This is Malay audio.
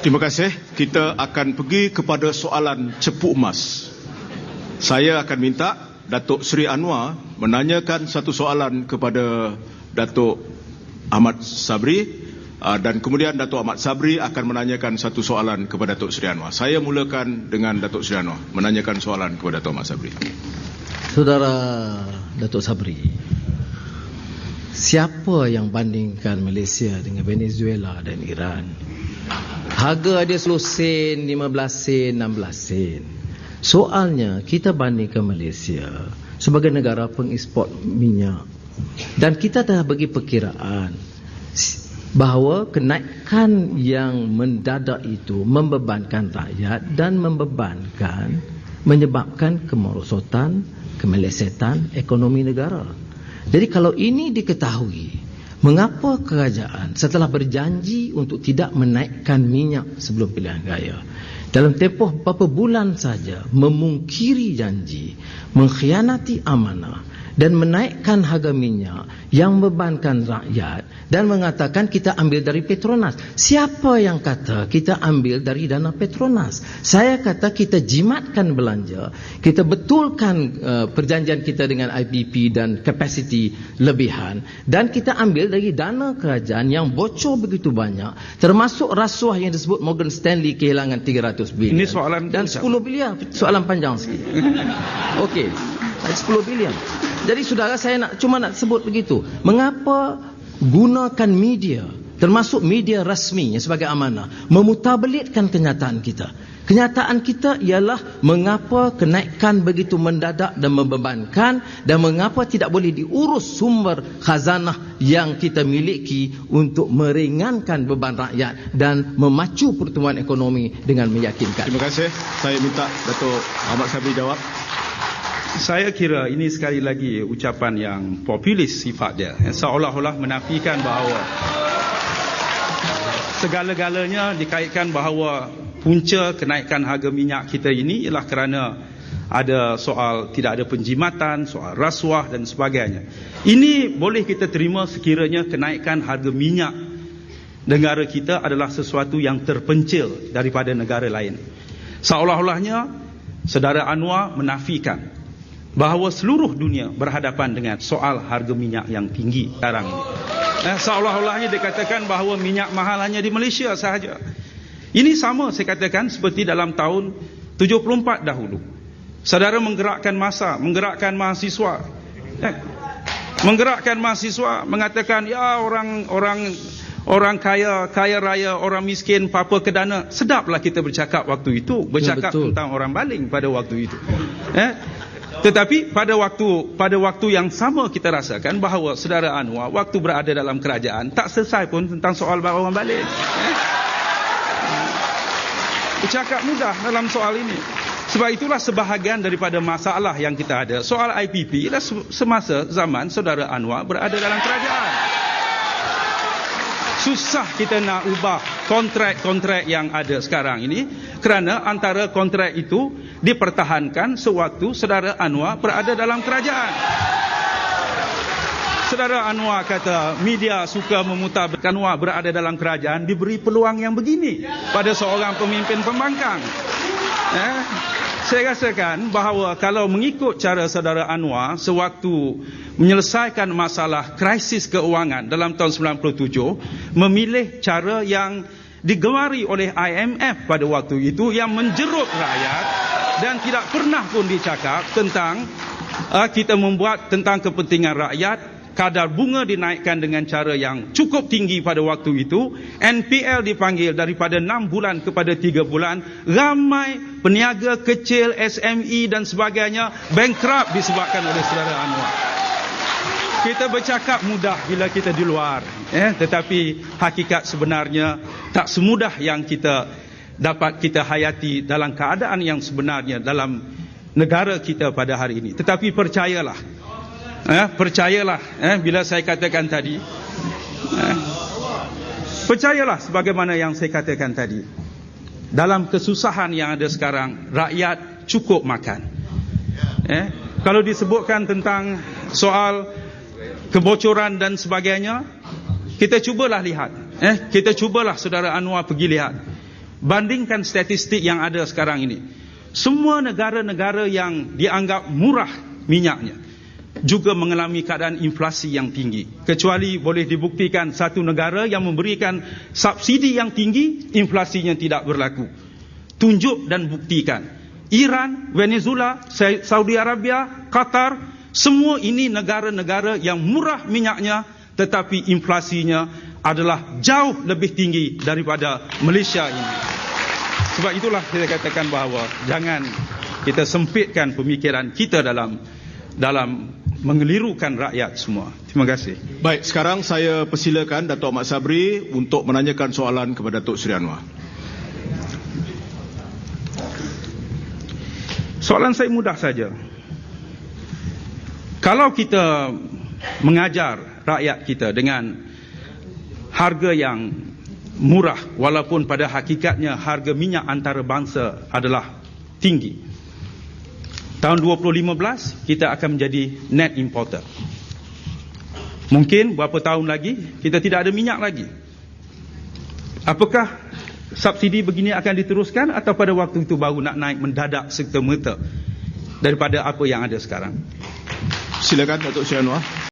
Terima kasih. Kita akan pergi kepada soalan cepu emas. Saya akan minta Datuk Seri Anwar menanyakan satu soalan kepada Datuk Ahmad Sabri dan kemudian Datuk Ahmad Sabri akan menanyakan satu soalan kepada Datuk Seri Anwar. Saya mulakan dengan Datuk Seri Anwar menanyakan soalan kepada Datuk Ahmad Sabri. Saudara Datuk Sabri, siapa yang bandingkan Malaysia dengan Venezuela dan Iran? Harga dia 10 sen, 15 sen, 16 sen. Soalnya kita bandingkan Malaysia sebagai negara pengeksport minyak, dan kita dah bagi perkiraan bahawa kenaikan yang mendadak itu membebankan rakyat dan menyebabkan kemerosotan, kemelesetan ekonomi negara. Jadi kalau ini diketahui, mengapa kerajaan setelah berjanji untuk tidak menaikkan minyak sebelum pilihan raya, dalam tempoh beberapa bulan saja memungkiri janji, mengkhianati amanah dan menaikkan harga minyak yang membebankan rakyat dan mengatakan kita ambil dari Petronas? Siapa yang kata kita ambil dari dana Petronas? Saya kata kita jimatkan belanja, kita betulkan perjanjian kita dengan IPP dan kapasiti lebihan, dan kita ambil dari dana kerajaan yang bocor begitu banyak, termasuk rasuah yang disebut Morgan Stanley kehilangan 300 bilion. Ini soalan dan 10 bilion. Soalan panjang sikit. Okey, 10 bilion. Jadi saudara, saya cuma nak sebut begitu. Mengapa gunakan media, termasuk media rasmi sebagai amanah, memutabelitkan kenyataan kita? Kenyataan kita ialah mengapa kenaikan begitu mendadak dan membebankan, dan mengapa tidak boleh diurus sumber khazanah yang kita miliki untuk meringankan beban rakyat dan memacu pertumbuhan ekonomi dengan meyakinkan. Terima kasih. Saya minta Datuk Ahmad Sabri jawab. Saya kira ini sekali lagi ucapan yang populis sifat dia, seolah-olah menafikan bahawa segala-galanya dikaitkan bahawa punca kenaikan harga minyak kita ini ialah kerana ada soal tidak ada penjimatan, soal rasuah dan sebagainya. Ini boleh kita terima sekiranya kenaikan harga minyak negara kita adalah sesuatu yang terpencil daripada negara lain. Seolah-olahnya Saudara Anwar menafikan bahawa seluruh dunia berhadapan dengan soal harga minyak yang tinggi sekarang ini. Seolah-olahnya dikatakan bahawa minyak mahal hanya di Malaysia sahaja. Ini sama saya katakan seperti dalam tahun 74 dahulu. Saudara menggerakkan massa, menggerakkan mahasiswa. Menggerakkan mahasiswa mengatakan ya orang kaya raya, orang miskin, apa kedana. Sedaplah kita bercakap waktu itu, bercakap tentang orang baling pada waktu itu. Tetapi pada waktu yang sama kita rasakan bahawa Saudara Anwar waktu berada dalam kerajaan tak selesai pun tentang soal orang balik. Bercakap mudah dalam soal ini. Sebab itulah sebahagian daripada masalah yang kita ada. Soal IPP ialah semasa zaman Saudara Anwar berada dalam kerajaan. Susah kita nak ubah kontrak-kontrak yang ada sekarang ini kerana antara kontrak itu dipertahankan sewaktu Saudara Anwar berada dalam kerajaan. Saudara Anwar kata media suka memutabelitkan Anwar berada dalam kerajaan diberi peluang yang begini pada seorang pemimpin pembangkang. Saya rasakan bahawa kalau mengikut cara Saudara Anwar sewaktu menyelesaikan masalah krisis keuangan dalam tahun 97, memilih cara yang digemari oleh IMF pada waktu itu yang menjerut rakyat dan tidak pernah pun dicakap tentang kita membuat tentang kepentingan rakyat. Kadar bunga dinaikkan dengan cara yang cukup tinggi pada waktu itu. NPL dipanggil daripada 6 bulan kepada 3 bulan. Ramai peniaga kecil, SME dan sebagainya bankrupt disebabkan oleh Saudara Anwar. Kita bercakap mudah bila kita di luar, tetapi hakikat sebenarnya tak semudah yang kita dapat kita hayati dalam keadaan yang sebenarnya dalam negara kita pada hari ini. Tetapi percayalah, bila saya katakan tadi, percayalah sebagaimana yang saya katakan tadi, dalam kesusahan yang ada sekarang rakyat cukup makan. Kalau disebutkan tentang soal kebocoran dan sebagainya, kita cubalah lihat, kita cubalah Saudara Anwar pergi lihat bandingkan statistik yang ada sekarang ini, semua negara-negara yang dianggap murah minyaknya juga mengalami keadaan inflasi yang tinggi, kecuali boleh dibuktikan satu negara yang memberikan subsidi yang tinggi, inflasinya tidak berlaku. Tunjuk dan buktikan. Iran, Venezuela, Saudi Arabia, Qatar, semua ini negara-negara yang murah minyaknya tetapi inflasinya adalah jauh lebih tinggi daripada Malaysia ini. Sebab itulah saya katakan bahawa jangan kita sempitkan pemikiran kita dalam mengelirukan rakyat semua. Terima kasih. Baik, sekarang saya persilakan Datuk Ahmad Sabri untuk menanyakan soalan kepada Datuk Seri Anwar. Soalan saya mudah saja. Kalau kita mengajar rakyat kita dengan harga yang murah, walaupun pada hakikatnya harga minyak antarabangsa adalah tinggi, tahun 2015 kita akan menjadi net importer. Mungkin berapa tahun lagi kita tidak ada minyak lagi. Apakah subsidi begini akan diteruskan atau pada waktu itu baru nak naik mendadak serta-merta daripada apa yang ada sekarang? Silakan Datuk Seri Anwar.